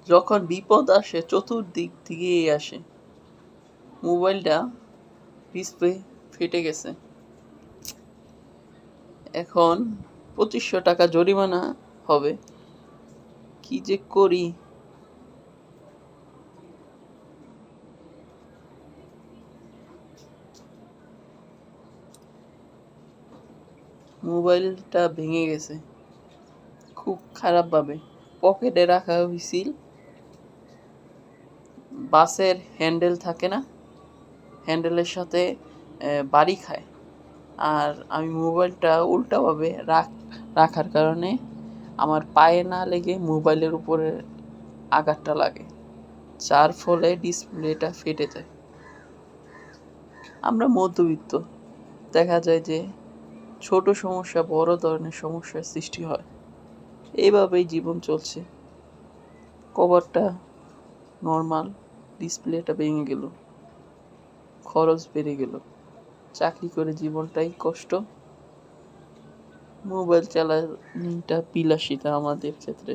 যখন বিপদ আসে চতুর্দিক থেকেই আসে। মোবাইলটা ডিসপ্লে ফেটে গেছে, এখন 2500 টাকা জরিমানা হবে। কি যে করি। মোবাইলটা ভেঙে গেছে খুব খারাপ ভাবে। পকেটে রাখা হয়েছিল, বাসের হ্যান্ডেল থাকে না, হ্যান্ডেলের সাথে বাড়ি খায়। আর আমি মোবাইলটা উল্টাভাবে রাখার কারণে আমার পায়ে না লেগে মোবাইলের উপরে আঘাতটা লাগে, যার ফলে ডিসপ্লেটা ফেটে যায়। আমরা মধ্যবিত্ত, দেখা যায় যে ছোট সমস্যা বড় ধরনের সমস্যার সৃষ্টি হয়। এইভাবেই জীবন চলছে। কভারটা নর্মাল, ডিসপ্লেটা ভেঙে গেল, খরচ বেড়ে গেল, চাকরি করে জীবনটাই কষ্ট, মোবাইল চালানোটা বিলাসিতা আমাদের ক্ষেত্রে।